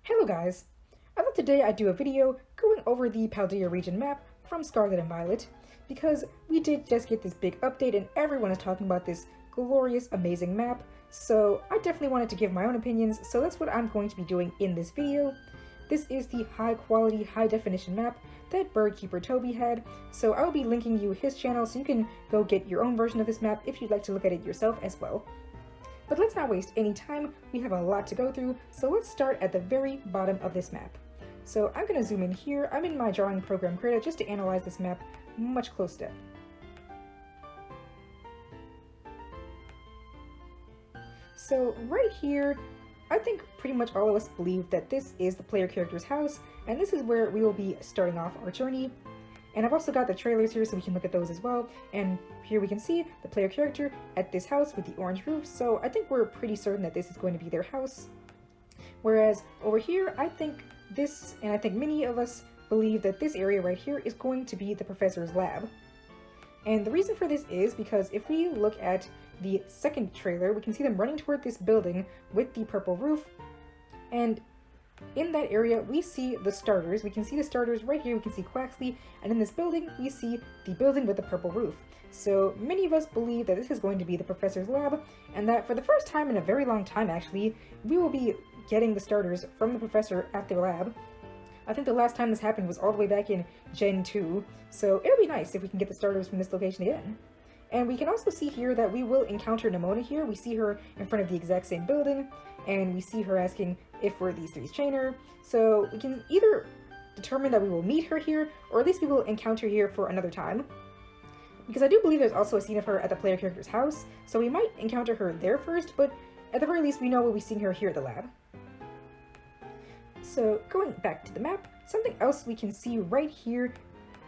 Hello guys! I thought today I'd do a video going over the Paldea Region Map from Scarlet and Violet, because we did just get this big update and everyone is talking about this glorious, amazing map, so I definitely wanted to give my own opinions, so that's what I'm going to be doing in this video. This is the high quality, high definition map that bird Keeper Toby had, so I'll be linking you his channel so you can go get your own version of this map if you'd like to look at it yourself as well. But let's not waste any time, we have a lot to go through, so let's start at the very bottom of this map. So I'm going to zoom in here. I'm in my drawing program creator just to analyze this map much closer. So right here, I think pretty much all of us believe that this is the player character's house, and this is where we will be starting off our journey. And I've also got the trailers here so we can look at those as well, and here we can see the player character at this house with the orange roof, so I think we're pretty certain that this is going to be their house. Whereas over here, I think this, and I think many of us believe that this area right here is going to be the professor's lab. And the reason for this is because if we look at the second trailer, we can see them running toward this building with the purple roof, and in that area, we see the starters. We can see the starters right here. We can see Quaxley, and in this building, we see the building with the purple roof. So many of us believe that this is going to be the professor's lab, and that for the first time in a very long time, actually, we will be getting the starters from the professor at their lab. I think the last time this happened was all the way back in Gen 2, so it'll be nice if we can get the starters from this location again. And we can also see here that we will encounter Nimona here. We see her in front of the exact same building, and we see her asking if we're these three's trainer. So we can either determine that we will meet her here, or at least we will encounter here for another time. Because I do believe there's also a scene of her at the player character's house, so we might encounter her there first, but at the very least we know we'll be seeing her here at the lab. So going back to the map, something else we can see right here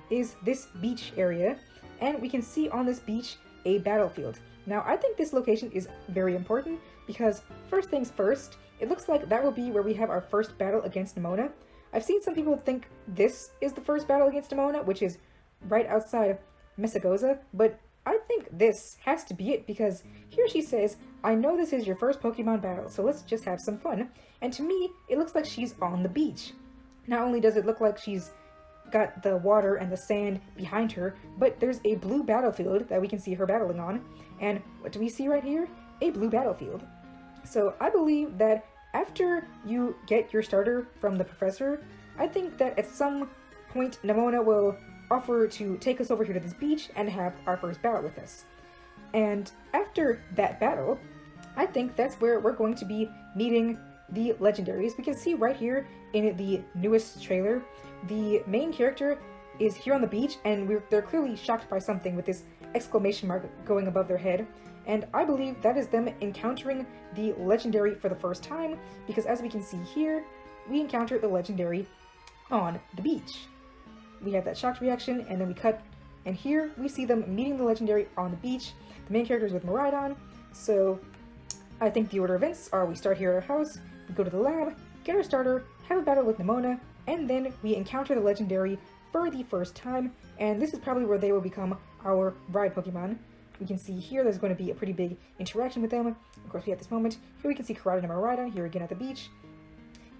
is this beach area, and we can see on this beach a battlefield. Now I think this location is very important because first things first, it looks like that will be where we have our first battle against Nimona. I've seen some people think this is the first battle against Nimona, which is right outside Messagoza, but I think this has to be it because here she says, "I know this is your first Pokemon battle, so let's just have some fun." And to me, it looks like she's on the beach. Not only does it look like she's got the water and the sand behind her, but there's a blue battlefield that we can see her battling on. And what do we see right here? A blue battlefield. So I believe that after you get your starter from the professor, I think that at some point Nimona will offer to take us over here to this beach and have our first battle with us. And after that battle, I think that's where we're going to be meeting the legendaries. We can see right here in the newest trailer, the main character is here on the beach, and they're clearly shocked by something with this exclamation mark going above their head. And I believe that is them encountering the legendary for the first time, because as we can see here, we encounter the legendary on the beach. We have that shocked reaction, and then we cut, and here we see them meeting the legendary on the beach. The main character is with Miraidon, so I think the order of events are we start here at our house, we go to the lab, get our starter, have a battle with Nimona, and then we encounter the legendary for the first time, and this is probably where they will become our ride Pokemon. We can see here there's going to be a pretty big interaction with them. Of course, we have this moment. Here we can see Karada and Miraidon here again at the beach.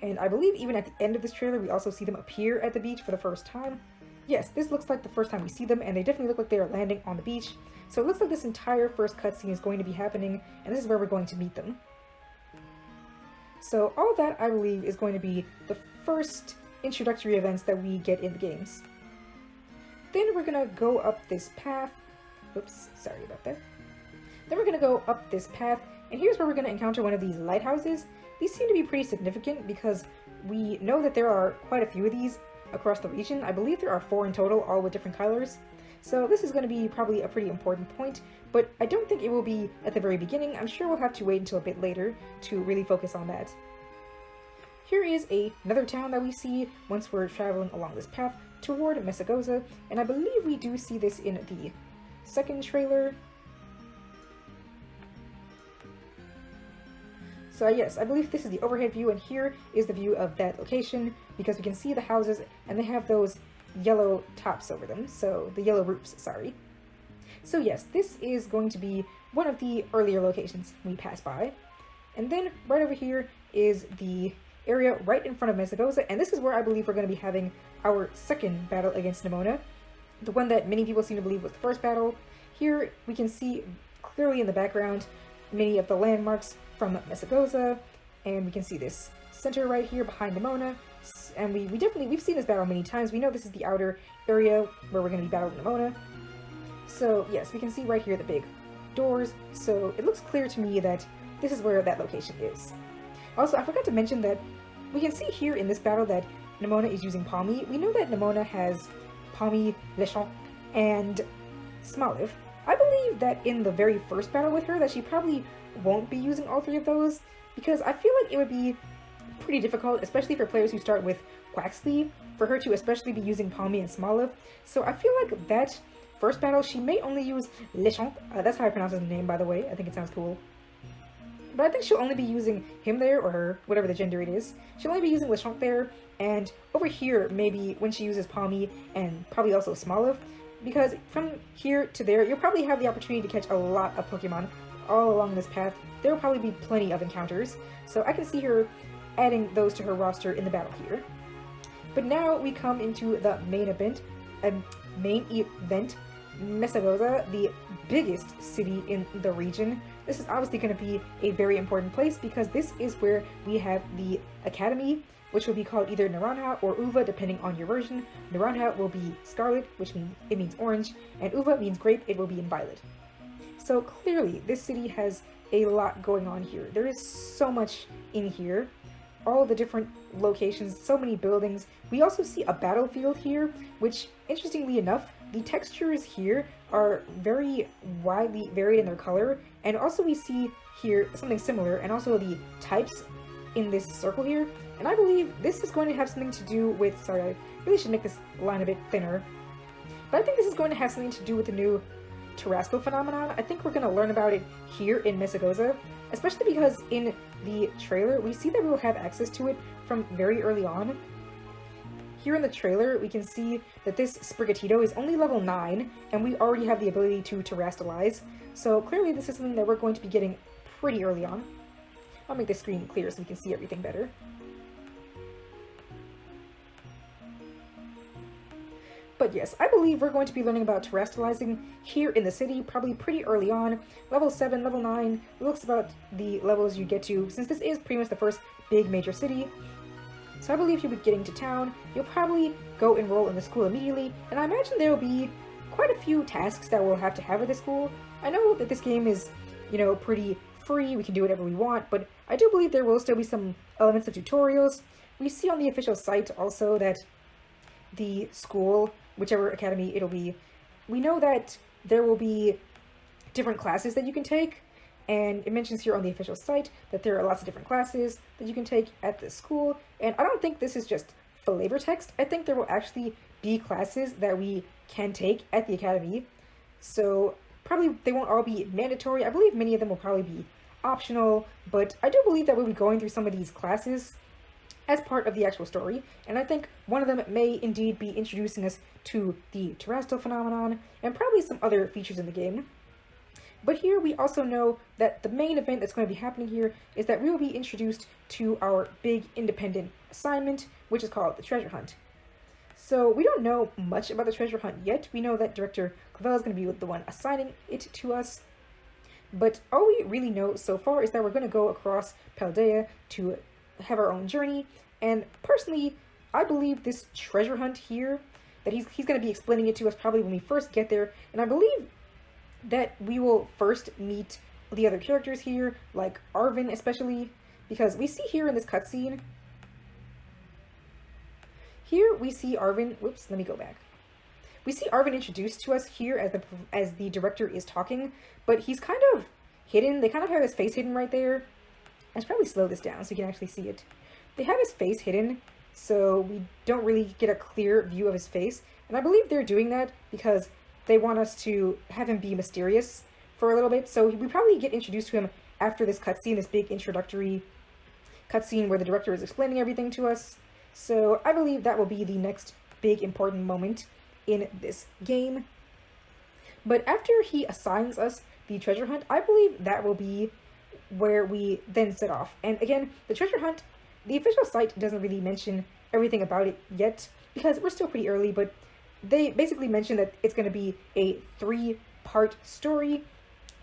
And I believe even at the end of this trailer, we also see them appear at the beach for the first time. Yes, this looks like the first time we see them, and they definitely look like they are landing on the beach. So it looks like this entire first cutscene is going to be happening, and this is where we're going to meet them. So all of that, I believe, is going to be the first introductory events that we get in the games. Then we're going to go up this path. Oops, sorry about that. Then we're going to go up this path, and here's where we're going to encounter one of these lighthouses. These seem to be pretty significant because we know that there are quite a few of these across the region. I believe there are 4 in total, all with different colors. So this is going to be probably a pretty important point, but I don't think it will be at the very beginning. I'm sure we'll have to wait until a bit later to really focus on that. Here is another town that we see once we're traveling along this path toward Messagoza, and I believe we do see this in the second trailer. So yes, I believe this is the overhead view, and here is the view of that location, because we can see the houses, and they have those yellow tops over them, so the yellow roofs, sorry. So yes, this is going to be one of the earlier locations we pass by. And then right over here is the area right in front of Mesagoza, and this is where I believe we're going to be having our second battle against Nemona, the one that many people seem to believe was the first battle. Here we can see clearly in the background many of the landmarks from Mesagoza, and we can see this center right here behind Nemona, and we've seen this battle many times. We know this is the outer area where we're going to be battling Nemona. So yes, we can see right here the big doors, so it looks clear to me that this is where that location is. Also, I forgot to mention that we can see here in this battle that Nemona is using Palmy. We know that Nemona has Palmy, Lechonk, and Smoliv. I believe that in the very first battle with her that she probably won't be using all three of those, because I feel like it would be pretty difficult, especially for players who start with Quaxly, for her to especially be using Palmy and Smoliv. So I feel like that first battle she may only use Lechonk. That's how I pronounce his name, by the way. I think it sounds cool. But I think she'll only be using him there, or her, whatever the gender it is. She'll only be using Lechonk there, and over here, maybe when she uses Palmy and probably also Smoliv, because from here to there, you'll probably have the opportunity to catch a lot of Pokemon all along this path. There will probably be plenty of encounters, so I can see her adding those to her roster in the battle here. But now we come into the main event, Mesagoza, the biggest city in the region. This is obviously going to be a very important place because this is where we have the academy, which will be called either Naranja or Uva depending on your version. Naranja will be scarlet, which means orange, and Uva means grape, it will be in violet. So clearly this city has a lot going on here. There is so much in here. All the different locations, so many buildings. We also see a battlefield here, which interestingly enough, the textures here are very widely varied in their color, and also we see here something similar, and also the types in this circle here, and I believe this is going to have something to do with, sorry, I really should make this line a bit thinner, but I think this is going to have something to do with the new Terrasco phenomenon. I think we're going to learn about it here in Mesagoza, especially because in the trailer, we see that we will have access to it from very early on. Here in the trailer, we can see that this Sprigatito is only level 9, and we already have the ability to terrastalize, so clearly this is something that we're going to be getting pretty early on. I'll make the screen clear so we can see everything better. But yes, I believe we're going to be learning about terrastalizing here in the city, probably pretty early on. Level 7, level 9, looks about the levels you get to, since this is pretty much the first big major city. So I believe you'll be getting to town, you'll probably go enroll in the school immediately, and I imagine there will be quite a few tasks that we'll have to have at the school. I know that this game is, you know, pretty free, we can do whatever we want, but I do believe there will still be some elements of tutorials. We see on the official site also that the school, whichever academy it'll be, we know that there will be different classes that you can take, and it mentions here on the official site that there are lots of different classes that you can take at the school, and I don't think this is just flavor text. I think there will actually be classes that we can take at the academy, so probably they won't all be mandatory. I believe many of them will probably be optional, but I do believe that we'll be going through some of these classes as part of the actual story, and I think one of them may indeed be introducing us to the Terrastal phenomenon, and probably some other features in the game. But here we also know that the main event that's going to be happening here is that we will be introduced to our big independent assignment, which is called the treasure hunt. So we don't know much about the treasure hunt yet. We know that Director Clavel is going to be the one assigning it to us, but all we really know so far is that we're going to go across Paldea to have our own journey, and personally, I believe this treasure hunt here, that he's going to be explaining it to us probably when we first get there, and I believe that we will first meet the other characters here, like Arvin especially, because we see here in this cutscene, here we see Arvin, whoops, let me go back. We see Arvin introduced to us here as the director is talking, but he's kind of hidden. They kind of have his face hidden right there. I should probably slow this down so you can actually see it. They have his face hidden, so we don't really get a clear view of his face, and I believe they're doing that because they want us to have him be mysterious for a little bit, so we probably get introduced to him after this cutscene, this big introductory cutscene where the director is explaining everything to us. So I believe that will be the next big important moment in this game. But after he assigns us the treasure hunt, I believe that will be where we then set off. And again, the treasure hunt the official site doesn't really mention everything about it yet, because we're still pretty early, but they basically mention that it's going to be a 3-part story,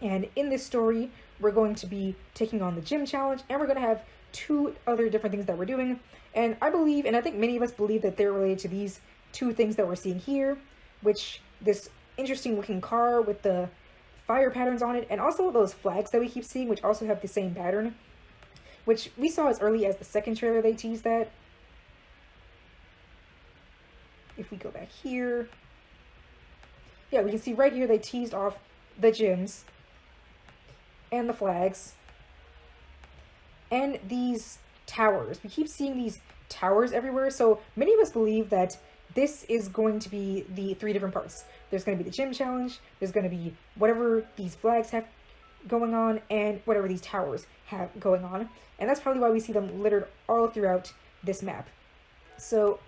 and in this story, we're going to be taking on the gym challenge, and we're going to have 2 other different things that we're doing, and I believe, and I think many of us believe, that they're related to these 2 things that we're seeing here, which this interesting looking car with the fire patterns on it, and also those flags that we keep seeing, which also have the same pattern, which we saw as early as the second trailer they teased that. If we go back here, yeah, we can see right here they teased off the gyms and the flags and these towers. We keep seeing these towers everywhere, so many of us believe that this is going to be the 3 different parts. There's going to be the gym challenge, there's going to be whatever these flags have going on, and whatever these towers have going on. And that's probably why we see them littered all throughout this map. So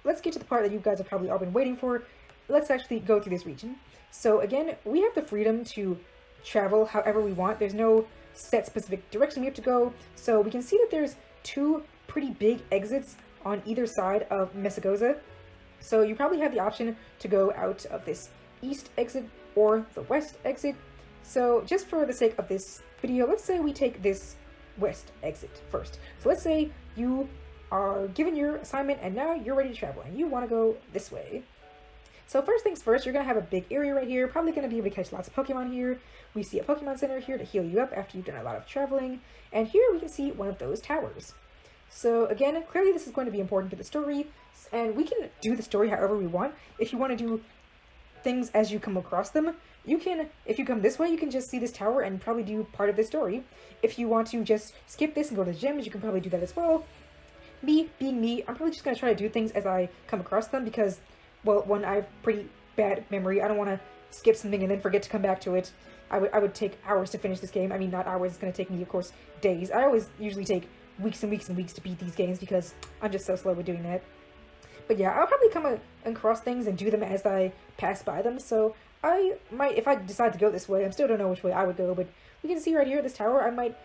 let's get to the part that you guys have probably all been waiting for. Let's actually go through this region. So again, we have the freedom to travel however we want. There's no set specific direction we have to go. So we can see that there's 2 pretty big exits on either side of Mesagoza. So you probably have the option to go out of this east exit or the west exit. So just for the sake of this video, let's say we take this west exit first. So let's say you are given your assignment and now you're ready to travel and you want to go this way. So first things first, you're going to have a big area right here, probably going to be able to catch lots of Pokemon here. We see a Pokemon Center here to heal you up after you've done a lot of traveling, and here we can see one of those towers. So again, clearly this is going to be important to the story, and we can do the story however we want. If you want to do things as you come across them, you can, if you come this way, you can just see this tower and probably do part of the story. If you want to just skip this and go to the gyms, you can probably do that as well. Me, being me, I'm probably just going to try to do things as I come across them because, well, one, I have pretty bad memory. I don't want to skip something and then forget to come back to it. I would take hours to finish this game. I mean, not hours, it's going to take me, of course, days. I always usually take weeks and weeks and weeks to beat these games because I'm just so slow with doing that. But yeah, I'll probably come across things and do them as I pass by them, so I might, if I decide to go this way, I still don't know which way I would go, but we can see right here, this tower, I might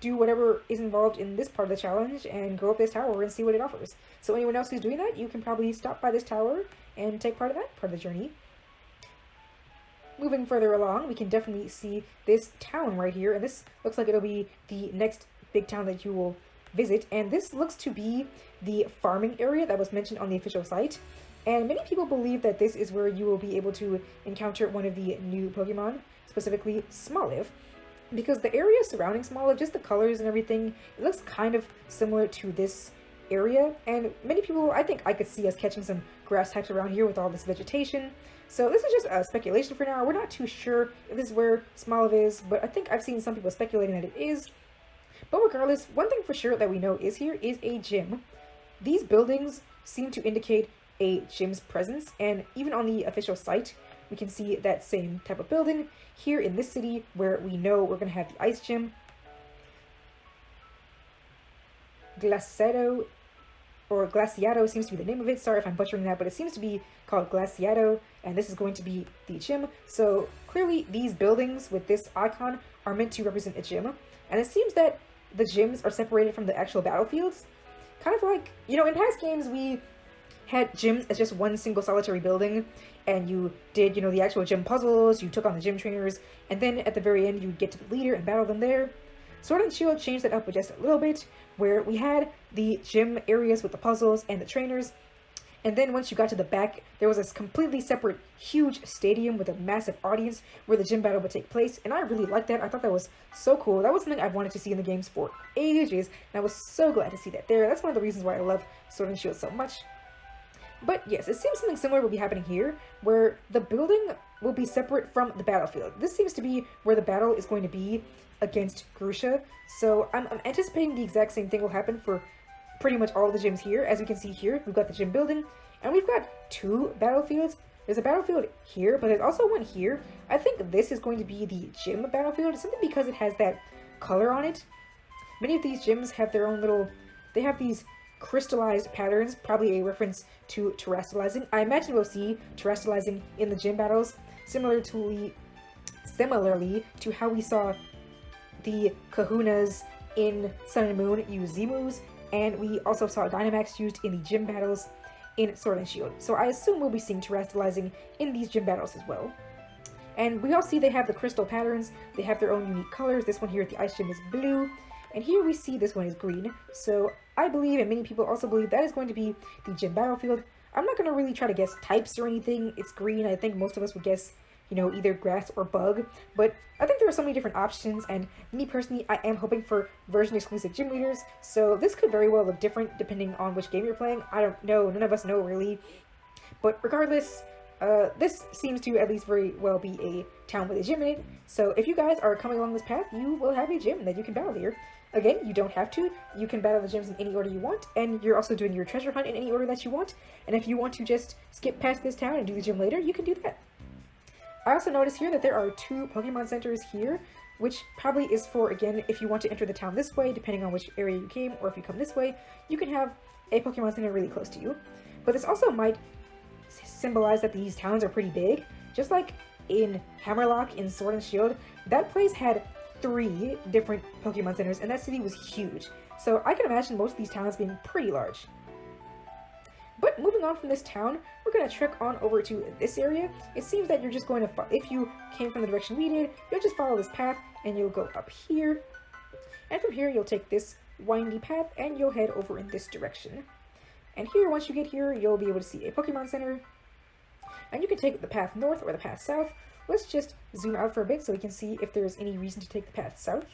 do whatever is involved in this part of the challenge and go up this tower and see what it offers. So anyone else who's doing that, you can probably stop by this tower and take part of that part of the journey. Moving further along, we can definitely see this town right here, and this looks like it'll be the next big town that you will visit, and this looks to be the farming area that was mentioned on the official site, and many people believe that this is where you will be able to encounter one of the new Pokemon, specifically Smoliv, because the area surrounding Smoliv, just the colors and everything, it looks kind of similar to this area, and many people, I think I could see us catching some grass types around here with all this vegetation. So this is just a speculation for now. We're not too sure if this is where Smoliv is, but I think I've seen some people speculating that it is. But regardless, one thing for sure that we know is here is a gym. These buildings seem to indicate a gym's presence, and even on the official site, we can see that same type of building here in this city where we know we're going to have the ice gym. Glaciado, or Glaciado seems to be the name of it. Sorry if I'm butchering that, but it seems to be called Glaciado, and this is going to be the gym. So clearly these buildings with this icon are meant to represent a gym, and it seems that the gyms are separated from the actual battlefields. Kind of like, you know, in past games we had gyms as just one single solitary building, and you did, you know, the actual gym puzzles, you took on the gym trainers, and then at the very end you'd get to the leader and battle them there. Sword and Shield changed that up with just a little bit, where we had the gym areas with the puzzles and the trainers, and then once you got to the back, there was this completely separate, huge stadium with a massive audience where the gym battle would take place, and I really liked that. I thought that was so cool. That was something I've wanted to see in the games for ages, and I was so glad to see that there. That's one of the reasons why I love Sword and Shield so much. But yes, it seems something similar will be happening here, where the building will be separate from the battlefield. This seems to be where the battle is going to be against Grusha, so I'm anticipating the exact same thing will happen for pretty much all the gyms here. As we can see here, we've got the gym building, and we've got 2 battlefields. There's a battlefield here, but there's also one here. I think this is going to be the gym battlefield, simply because it has that color on it. Many of these gyms have their own little, they have these crystallized patterns, probably a reference to terrestrializing. I imagine we'll see terrestrializing in the gym battles, similarly to how we saw the Kahunas in Sun and Moon use Z moves and we also saw Dynamax used in the gym battles in Sword and Shield. So I assume we'll be seeing terastallizing in these gym battles as well. And we all see they have the crystal patterns, they have their own unique colors. This one here at the Ice Gym is blue, and here we see this one is green. So I believe, and many people also believe, that is going to be the gym battlefield. I'm not going to really try to guess types or anything. It's green. I think most of us would guess, you know, either grass or bug. But I think there are so many different options, and me personally, I am hoping for version-exclusive gym leaders. So this could very well look different depending on which game you're playing. I don't know. None of us know, really. But regardless, this seems to at least very well be a town with a gym in it. So if you guys are coming along this path, you will have a gym that you can battle here. Again, you don't have to. You can battle the gyms in any order you want, and you're also doing your treasure hunt in any order that you want. And if you want to just skip past this town and do the gym later, you can do that. I also notice here that there are 2 Pokemon centers here, which probably is for, again, if you want to enter the town this way, depending on which area you came, or if you come this way, you can have a Pokemon center really close to you. But this also might symbolize that these towns are pretty big. Just like in Hammerlock in Sword and Shield, that place had 3 different Pokemon centers, and that city was huge. So I can imagine most of these towns being pretty large. But moving on from this town, we're going to trek on over to this area. It seems that you're just going to, if you came from the direction we did, you'll just follow this path, and you'll go up here. And from here, you'll take this windy path, and you'll head over in this direction. And here, once you get here, you'll be able to see a Pokemon Center. And you can take the path north or the path south. Let's just zoom out for a bit so we can see if there's any reason to take the path south.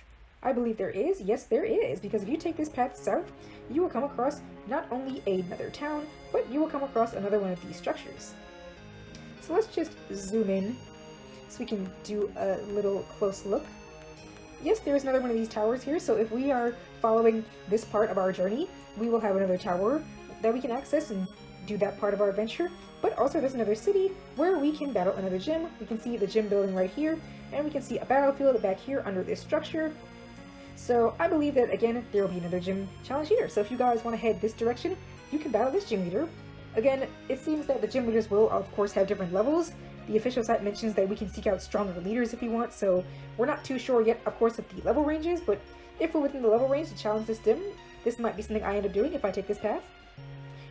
I believe there is. Yes, there is, because if you take this path south, you will come across not only another town, but you will come across another one of these structures. So let's just zoom in so we can do a little close look. Yes, there is another one of these towers here, so if we are following this part of our journey, we will have another tower that we can access and do that part of our adventure. But also there's another city where we can battle another gym. We can see the gym building right here, and we can see a battlefield back here under this structure. So I believe that, again, there will be another gym challenge here. So if you guys want to head this direction, you can battle this gym leader. Again, it seems that the gym leaders will, of course, have different levels. The official site mentions that we can seek out stronger leaders if we want, so we're not too sure yet, of course, what the level range is, but if we're within the level range to challenge this gym, this might be something I end up doing if I take this path.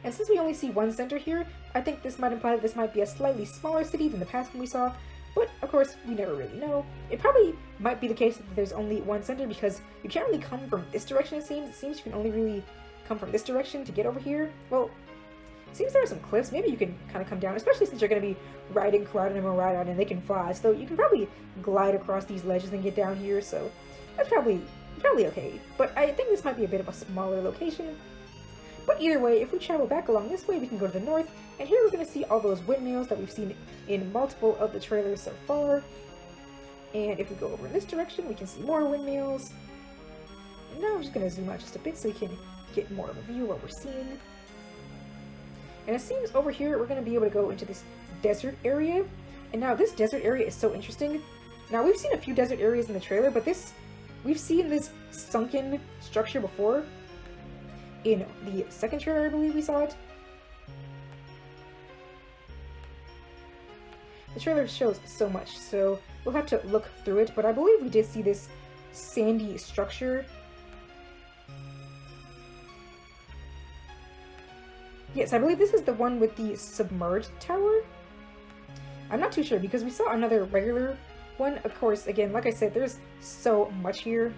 And since we only see one center here, I think this might imply that this might be a slightly smaller city than the past one we saw, but of course, we never really know. It probably might be the case that there's only one center because you can't really come from this direction, it seems. It seems you can only really come from this direction to get over here. Well, it seems there are some cliffs. Maybe you can kind of come down, especially since you're going to be riding Groudon and Miraidon and they can fly, so you can probably glide across these ledges and get down here, so that's probably okay. But I think this might be a bit of a smaller location. But either way, if we travel back along this way, we can go to the north, and here we're going to see all those windmills that we've seen in multiple of the trailers so far. And if we go over in this direction, we can see more windmills. And now I'm just going to zoom out just a bit so we can get more of a view of what we're seeing. And it seems over here we're going to be able to go into this desert area. And now this desert area is so interesting. Now we've seen a few desert areas in the trailer, but we've seen this sunken structure before. In the second trailer, I believe we saw it. The trailer shows so much, so we'll have to look through it, but I believe we did see this sandy structure. Yes, I believe this is the one with the submerged tower. I'm not too sure, because we saw another regular one. Of course, again, like I said, there's so much here.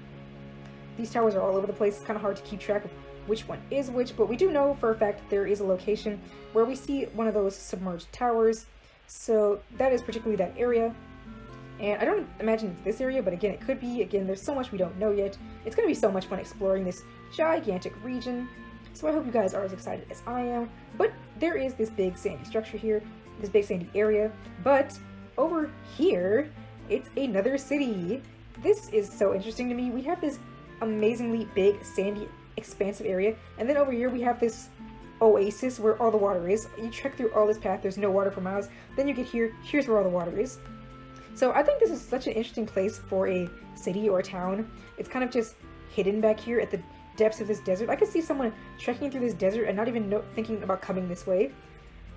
These towers are all over the place. It's kind of hard to keep track of which one is which, but we do know for a fact there is a location where we see one of those submerged towers, so that is particularly that area. And I don't imagine it's this area, but again, it could be. Again, there's so much we don't know yet. It's going to be so much fun exploring this gigantic region, so I hope you guys are as excited as I am. But there is this big sandy structure here, this big sandy area, but over here, it's another city. This is so interesting to me. We have this amazingly big sandy expansive area, and then over here we have this oasis where all the water is. You trek through all this path, there's no water for miles, then you get here, here's where all the water is. So I think this is such an interesting place for a city or a town. It's kind of just hidden back here at the depths of this desert. I could see someone trekking through this desert and not even thinking about coming this way,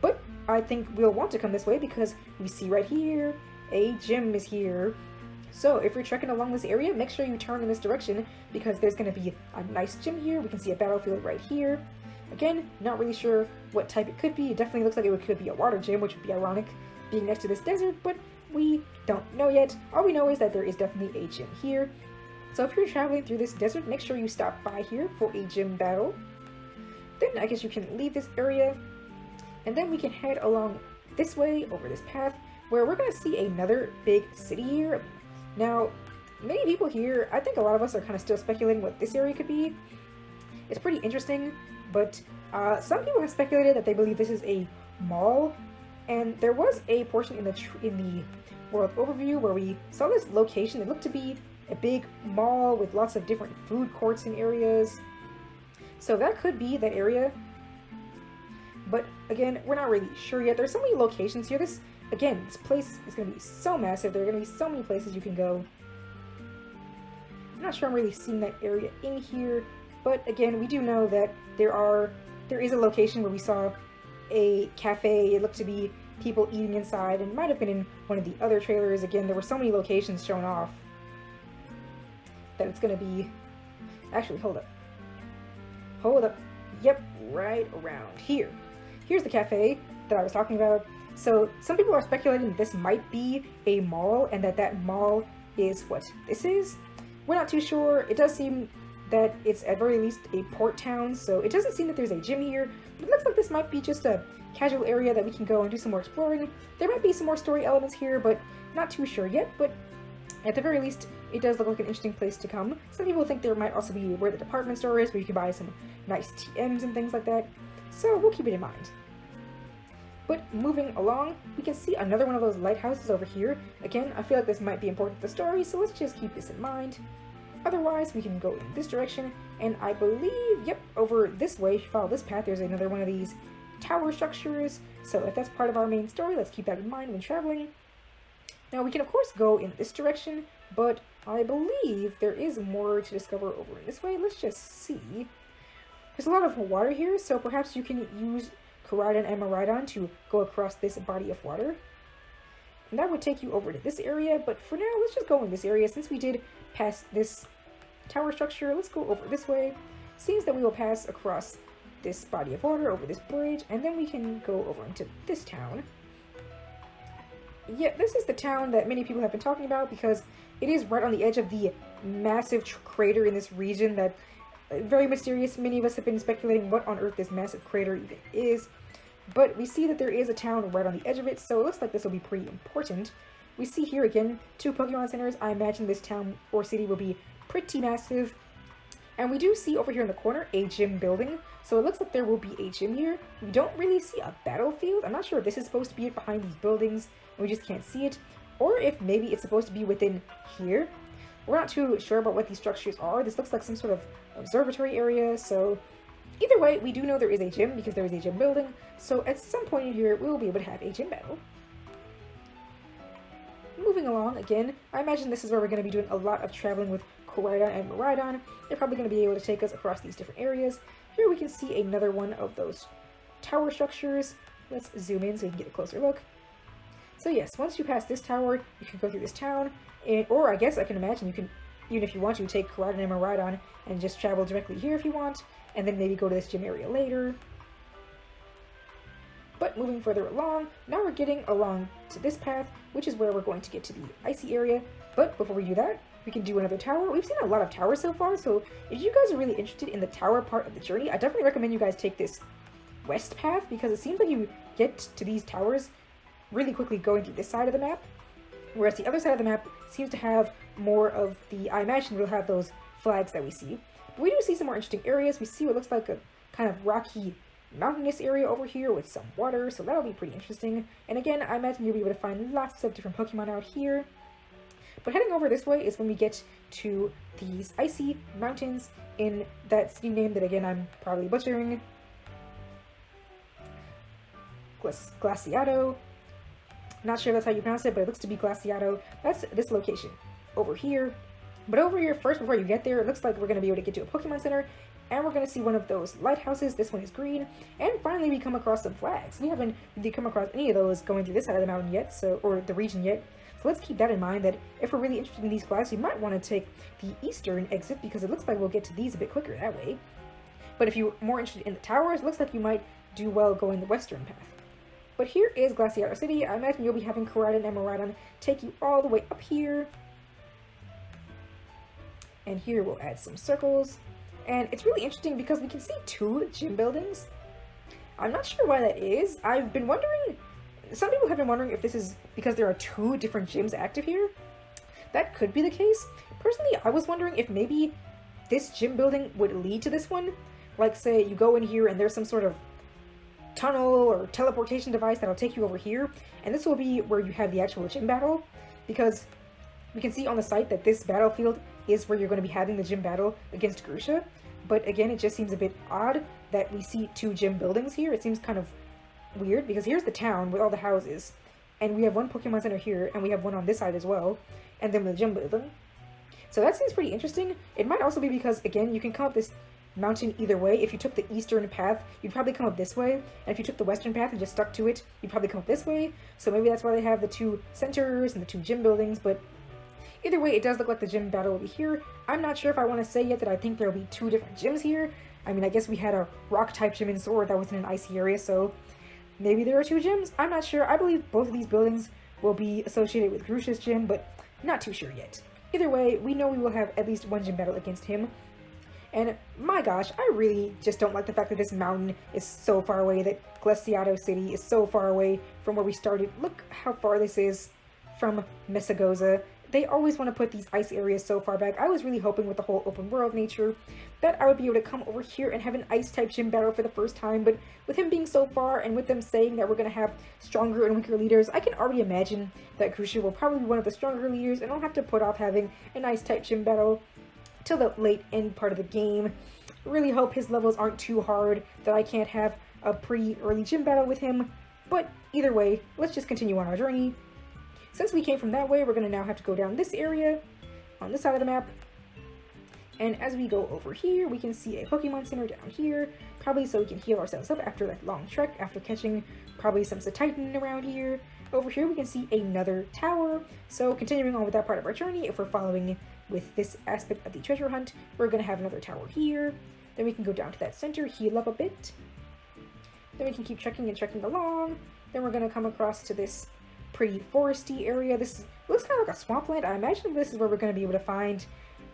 but I think we'll want to come this way because we see right here, a gym is here. So if you're trekking along this area, make sure you turn in this direction because there's going to be a nice gym here. We can see a battlefield right here. Again, not really sure what type it could be. It definitely looks like it could be a water gym, which would be ironic being next to this desert, but we don't know yet. All we know is that there is definitely a gym here. So if you're traveling through this desert, make sure you stop by here for a gym battle. Then I guess you can leave this area, and then we can head along this way over this path where we're going to see another big city here. Now, many people here, I think a lot of us are kind of still speculating what this area could be. It's pretty interesting, but some people have speculated that they believe this is a mall, and there was a portion in the world overview where we saw this location. It looked to be a big mall with lots of different food courts and areas. So that could be that area, but again, we're not really sure yet. There's so many locations here. This place is going to be so massive. There are going to be so many places you can go. I'm not sure I'm really seeing that area in here, but again, we do know that there is a location where we saw a cafe. It looked to be people eating inside, and it might have been in one of the other trailers. Again, there were so many locations shown off that it's going to be... Actually, hold up. Hold up. Yep, right around here. Here's the cafe that I was talking about. So some people are speculating this might be a mall and that mall is what this is. We're not too sure. It does seem that it's at very least a port town, so it doesn't seem that there's a gym here, but it looks like this might be just a casual area that we can go and do some more exploring. There might be some more story elements here, but not too sure yet, but at the very least, it does look like an interesting place to come. Some people think there might also be where the department store is, where you can buy some nice TMs and things like that, so we'll keep it in mind. But moving along, we can see another one of those lighthouses over here. Again, I feel like this might be important to the story, so let's just keep this in mind. Otherwise, we can go in this direction, and I believe, yep, over this way, if you follow this path, there's another one of these tower structures. So if that's part of our main story, let's keep that in mind when traveling. Now, we can of course go in this direction, but I believe there is more to discover over in this way. Let's just see. There's a lot of water here, so perhaps you can use Koraidon and Miraidon to go across this body of water. And that would take you over to this area, but for now, let's just go in this area. Since we did pass this tower structure, let's go over this way. Seems that we will pass across this body of water, over this bridge, and then we can go over into this town. Yeah, this is the town that many people have been talking about because it is right on the edge of the massive crater in this region that very mysterious. Many of us have been speculating what on earth this massive crater even is. But we see that there is a town right on the edge of it, so it looks like this will be pretty important. We see here again 2 Pokemon centers. I imagine this town or city will be pretty massive. And we do see over here in the corner a gym building, so it looks like there will be a gym here. We don't really see a battlefield. I'm not sure if this is supposed to be behind these buildings, and we just can't see it, or if maybe it's supposed to be within here. We're not too sure about what these structures are. This looks like some sort of observatory area, so either way, we do know there is a gym because there is a gym building, so at some point in here, we will be able to have a gym battle. Moving along, again, I imagine this is where we're going to be doing a lot of traveling with Koraidon and Miraidon. They're probably going to be able to take us across these different areas. Here we can see another one of those tower structures. Let's zoom in so we can get a closer look. So yes, once you pass this tower, you can go through this town, or I guess I can imagine you can, even if you want to, take Koraidon and Miraidon and just travel directly here if you want, and then maybe go to this gym area later. But moving further along, now we're getting along to this path, which is where we're going to get to the icy area. But before we do that, we can do another tower. We've seen a lot of towers so far, so if you guys are really interested in the tower part of the journey, I definitely recommend you guys take this west path, because it seems like you get to these towers really quickly going through this side of the map, whereas the other side of the map seems to have more of the, I imagine we'll have those flags that we see. But we do see some more interesting areas. We see what looks like a kind of rocky, mountainous area over here with some water, so that'll be pretty interesting. And again, I imagine you'll be able to find lots of different Pokemon out here. But heading over this way is when we get to these Icy Mountains in that city name that, again, I'm probably butchering. Glaciado. Not sure if that's how you pronounce it, but it looks to be Glaciado. That's this location over here. But over here first, before you get there, it looks like we're going to be able to get to a Pokemon Center, and we're going to see one of those lighthouses. This one is green, and finally we come across some flags. We haven't really come across any of those going through this side of the mountain yet, or the region yet, So let's keep that in mind, that if we're really interested in these flags, we might want to take the eastern exit, because it looks like we'll get to these a bit quicker that way. But if you're more interested in the towers, it looks like you might do well going the western path. But here is Glaciato City. I imagine you'll be having Koraidon and Miraidon take you all the way up here. And here we'll add some circles. And it's really interesting because we can see 2 gym buildings. I'm not sure why that is. I've been wondering, some people have been wondering if this is because there are 2 different gyms active here. That could be the case. Personally, I was wondering if maybe this gym building would lead to this one. Like, say you go in here and there's some sort of tunnel or teleportation device that'll take you over here, and this will be where you have the actual gym battle, because we can see on the site that this battlefield is where you're going to be having the gym battle against Grusha. But again, it just seems a bit odd that we see 2 gym buildings here. It seems kind of weird, because here's the town with all the houses, and we have one Pokemon Center here, and we have one on this side as well, and then the gym building. So that seems pretty interesting. It might also be because, again, you can come up this mountain either way. If you took the eastern path, you'd probably come up this way, and if you took the western path and just stuck to it, you'd probably come up this way. So maybe that's why they have the 2 centers and the 2 gym buildings. But either way, it does look like the gym battle will be here. I'm not sure if I want to say yet that I think there will be 2 different gyms here. I mean, I guess we had a rock type gym in Sword that was in an icy area, so maybe there are 2 gyms. I'm not sure. I believe both of these buildings will be associated with Grusha's gym, but not too sure yet. Either way, we know we will have at least 1 gym battle against him. And my gosh, I really just don't like the fact that this mountain is so far away, that Glaciato City is so far away from where we started. Look how far this is from Mesagoza. They always want to put these ice areas so far back. I was really hoping with the whole open world nature that I would be able to come over here and have an ice type gym battle for the first time, but with him being so far and with them saying that we're going to have stronger and weaker leaders, I can already imagine that Grusha will probably be one of the stronger leaders, and I'll have to put off having an ice type gym battle till the late end part of the game. Really hope his levels aren't too hard, that I can't have a pretty early gym battle with him, but either way, let's just continue on our journey. Since we came from that way, we're going to now have to go down this area, on this side of the map, and as we go over here, we can see a Pokemon Center down here, probably so we can heal ourselves up after that long trek, after catching probably some Titan around here. Over here we can see another tower, so continuing on with that part of our journey, if we're following with this aspect of the treasure hunt, we're going to have another tower here, then we can go down to that center, heal up a bit, then we can keep trekking and trekking along, then we're going to come across to this pretty foresty area. This looks kind of like a swampland. I imagine this is where we're going to be able to find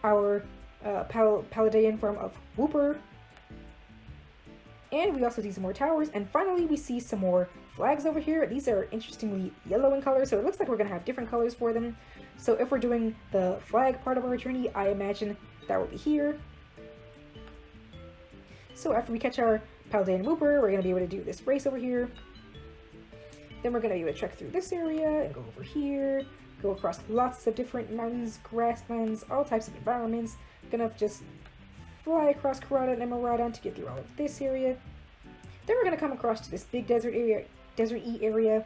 our Paldean form of Wooper. And we also see some more towers, and finally we see some more flags over here. These are interestingly yellow in color, so it looks like we're going to have different colors for them. So if we're doing the flag part of our journey, I imagine that will be here. So after we catch our Paldean Wooper, we're going to be able to do this race over here. Then we're going to be able to trek through this area and go over here, go across lots of different mountains, grasslands, all types of environments. Gonna just fly across Koraidon and Miraidon to get through all of this area. Then we're gonna come across to this big desert-y area,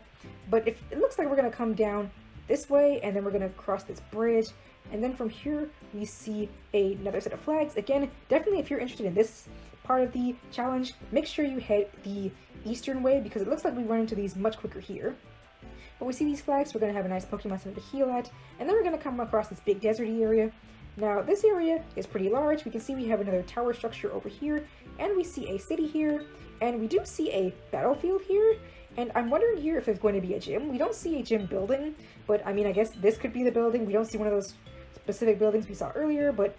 but it looks like we're gonna come down this way, and then we're gonna cross this bridge, and then from here we see another set of flags. Again, definitely if you're interested in this part of the challenge, make sure you head the eastern way, because it looks like we run into these much quicker here. When we see these flags, we're going to have a nice Pokemon Center to heal at, and then we're going to come across this big deserty area. Now, this area is pretty large. We can see we have another tower structure over here, and we see a city here, and we do see a battlefield here, and I'm wondering here if there's going to be a gym. We don't see a gym building, but I mean, I guess this could be the building. We don't see one of those specific buildings we saw earlier, but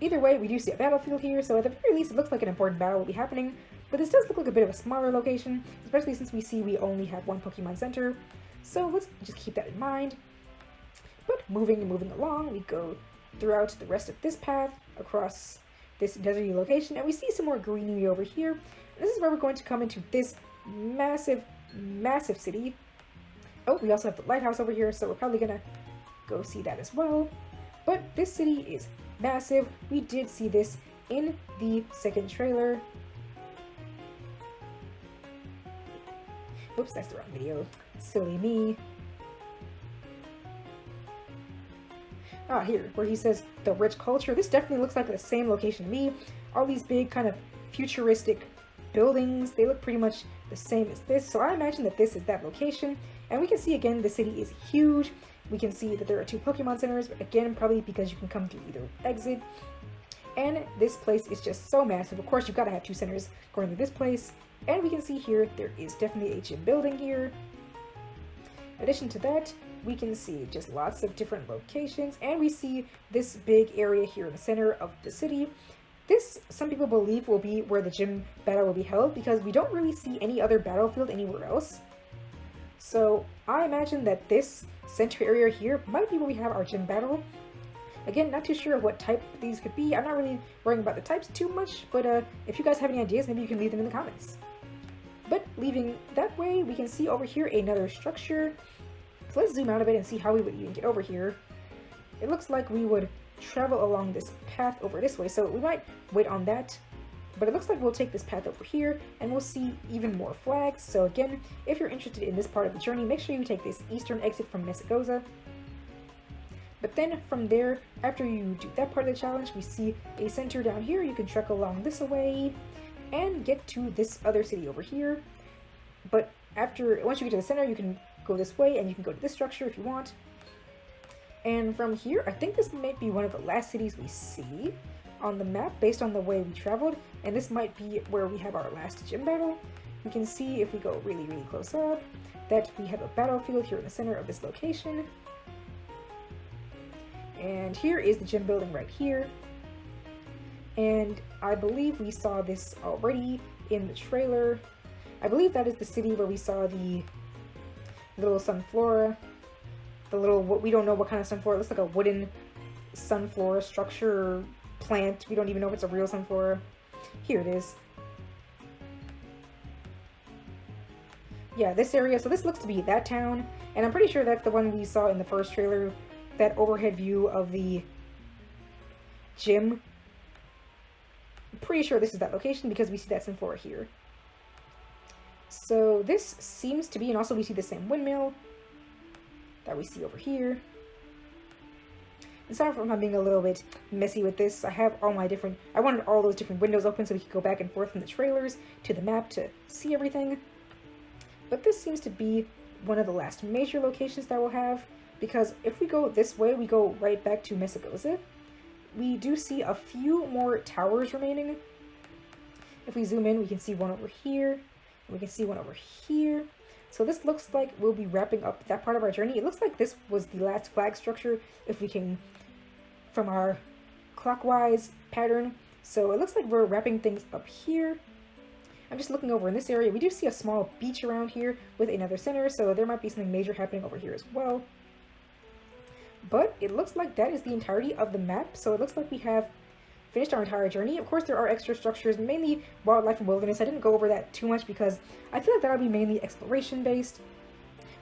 either way, we do see a battlefield here, so at the very least, it looks like an important battle will be happening. But this does look like a bit of a smaller location, especially since we see we only have one Pokemon Center. So let's just keep that in mind. But moving along, we go throughout the rest of this path, across this deserty location, and we see some more greenery over here. And this is where we're going to come into this massive, massive city. Oh, we also have the lighthouse over here, so we're probably gonna go see that as well. But this city is massive. We did see this in the second trailer. Oops, that's the wrong video. Silly me. Ah, here, where he says the rich culture. This definitely looks like the same location to me. All these big kind of futuristic buildings, they look pretty much the same as this. So I imagine that this is that location. And we can see again, the city is huge. We can see that there are 2 Pokemon centers, again, probably because you can come through either exit. And this place is just so massive. Of course, you've got to have 2 centers going to this place. And we can see here, there is definitely a gym building here. In addition to that, we can see just lots of different locations. And we see this big area here in the center of the city. This, some people believe, will be where the gym battle will be held, because we don't really see any other battlefield anywhere else. So I imagine that this center area here might be where we have our gym battle. Again, not too sure of what type these could be. I'm not really worrying about the types too much, but if you guys have any ideas, maybe you can leave them in the comments. But leaving that way, we can see over here another structure. So let's zoom out a bit and see how we would even get over here. It looks like we would travel along this path over this way, so we might wait on that. But it looks like we'll take this path over here, and we'll see even more flags. So again, if you're interested in this part of the journey, make sure you take this eastern exit from Mesagoza. But then from there, after you do that part of the challenge, we see a center down here. You can trek along this way and get to this other city over here. But once you get to the center, you can go this way, and you can go to this structure if you want. And from here, I think this might be one of the last cities we see on the map based on the way we traveled, and this might be where we have our last gym battle. We can see, if we go really, really close up, that we have a battlefield here in the center of this location. And here is the gym building right here. And I believe we saw this already in the trailer. I believe that is the city where we saw the little sunflora. The little, we don't know what kind of sunflora. It looks like a wooden sunflora structure plant. We don't even know if it's a real sunflora. Here it is. Yeah, this area. So this looks to be that town. And I'm pretty sure that's the one we saw in the first trailer. That overhead view of the gym. I'm pretty sure this is that location because we see that sunflora here. So this seems to be, and also we see the same windmill that we see over here. And sorry if I'm being a little bit messy with this. I have all my different, I wanted all those different windows open so we could go back and forth from the trailers to the map to see everything. But this seems to be one of the last major locations that we'll have, because if we go this way, we go right back to Mesagoza. We do see a few more towers remaining. If we zoom in, we can see one over here, and we can see one over here. So this looks like we'll be wrapping up that part of our journey. It looks like this was the last flag structure if we can, from our clockwise pattern. So it looks like we're wrapping things up here. I'm just looking over in this area. We do see a small beach around here with another center, so there might be something major happening over here as well. But it looks like that is the entirety of the map, so it looks like we have finished our entire journey. Of course, there are extra structures, mainly wildlife and wilderness. I didn't go over that too much because I feel like that'll be mainly exploration based,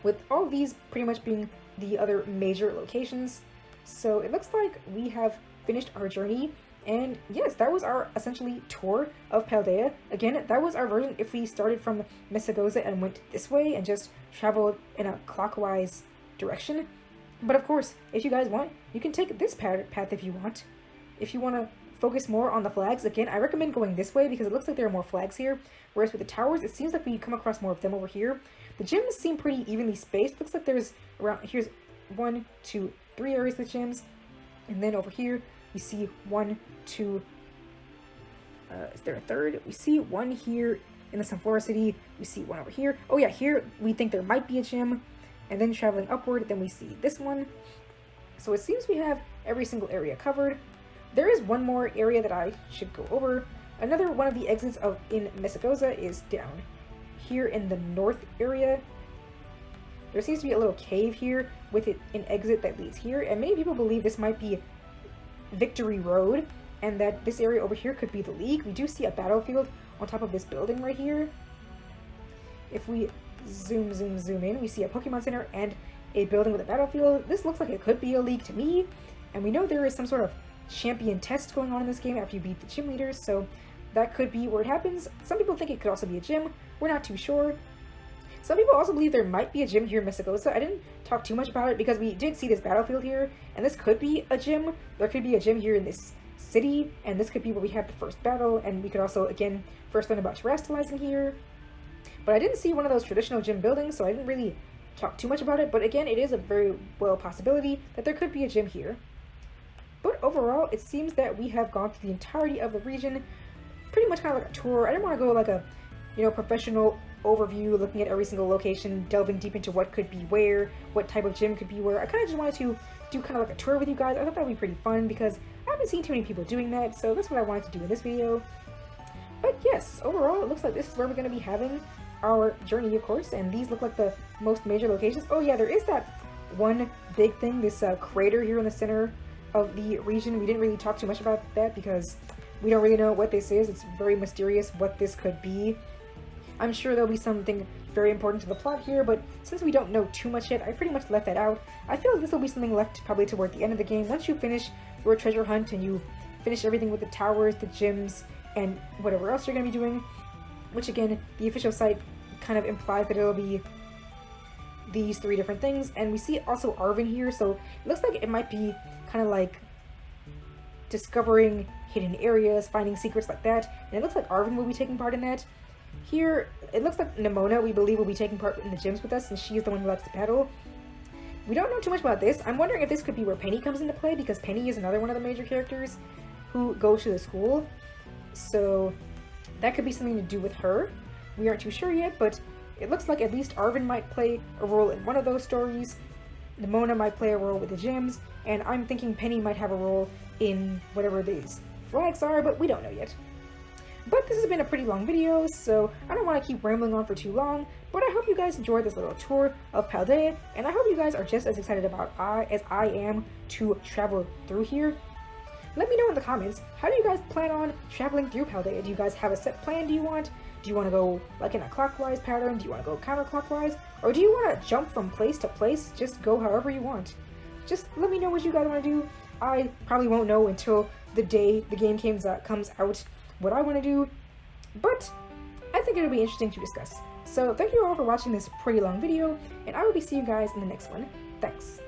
with all of these pretty much being the other major locations. So it looks like we have finished our journey, and yes, that was our essentially tour of Paldea. Again, that was our version if we started from Mesagoza and went this way and just traveled in a clockwise direction. But of course, if you guys want, you can take this path if you want. If you want to focus more on the flags, again, I recommend going this way because it looks like there are more flags here. Whereas with the towers, it seems like we come across more of them over here. The gyms seem pretty evenly spaced. Looks like there's around, here's 1, 2, 3 areas with gyms. And then over here, we see 1, 2, is there a third? We see 1 here in the Sunflora City. We see 1 over here. Oh yeah, here we think there might be a gym. And then traveling upward, then we see this one. So it seems we have every single area covered. There is one more area that I should go over. Another one of the exits in Mesagoza is down here in the north area. There seems to be a little cave here with an exit that leads here, and many people believe this might be Victory Road, and that this area over here could be the League. We do see a battlefield on top of this building right here. If we zoom in, we see a Pokemon Center and a building with a battlefield. This looks like it could be a League to me, and we know there is some sort of champion test going on in this game after you beat the gym leaders, so that could be where it happens. Some people think it could also be a gym. We're not too sure. Some people also believe there might be a gym here in Mesagoza. I didn't talk too much about it because we did see this battlefield here, and this could be a gym. There could be a gym here in this city, and this could be where we have the first battle, and we could also, again, first learn about terrestrializing here. But I didn't see one of those traditional gym buildings, so I didn't really talk too much about it, but again, it is a very well possibility that there could be a gym here. But overall, it seems that we have gone through the entirety of the region, pretty much kind of like a tour. I didn't want to go like a, professional overview, looking at every single location, delving deep into what could be where, what type of gym could be where. I kind of just wanted to do kind of like a tour with you guys. I thought that would be pretty fun because I haven't seen too many people doing that, so that's what I wanted to do in this video. But yes, overall, it looks like this is where we're going to be having our journey, of course, and these look like the most major locations. Oh yeah, there is that one big thing, this crater here in the center of the region. We didn't really talk too much about that because we don't really know what this is. It's very mysterious what this could be. I'm sure there'll be something very important to the plot here, but since we don't know too much yet, I pretty much left that out. I feel like this will be something left probably toward the end of the game. Once you finish your treasure hunt and you finish everything with the towers, the gyms, and whatever else you're going to be doing, which again, the official site kind of implies that it'll be these 3 different things. And we see also Arven here, so it looks like it might be kind of like discovering hidden areas, finding secrets like that, and it looks like Arven will be taking part in that. Here, it looks like Nimona, we believe, will be taking part in the gyms with us, and she is the one who likes to paddle. We don't know too much about this. I'm wondering if this could be where Penny comes into play, because Penny is another one of the major characters who goes to the school. So that could be something to do with her. We aren't too sure yet, but it looks like at least Arven might play a role in one of those stories. Nimona might play a role with the gyms, and I'm thinking Penny might have a role in whatever these flags are, but we don't know yet. But this has been a pretty long video, so I don't want to keep rambling on for too long, but I hope you guys enjoyed this little tour of Paldea, and I hope you guys are just as excited as I am to travel through here. Let me know in the comments, how do you guys plan on traveling through Paldea? Do you guys have a set plan do you want? Do you want to go like in a clockwise pattern? Do you want to go counterclockwise? Or do you want to jump from place to place? Just go however you want. Just let me know what you guys want to do. I probably won't know until the day the game comes out what I want to do, but I think it'll be interesting to discuss. So thank you all for watching this pretty long video, and I will be seeing you guys in the next one. Thanks.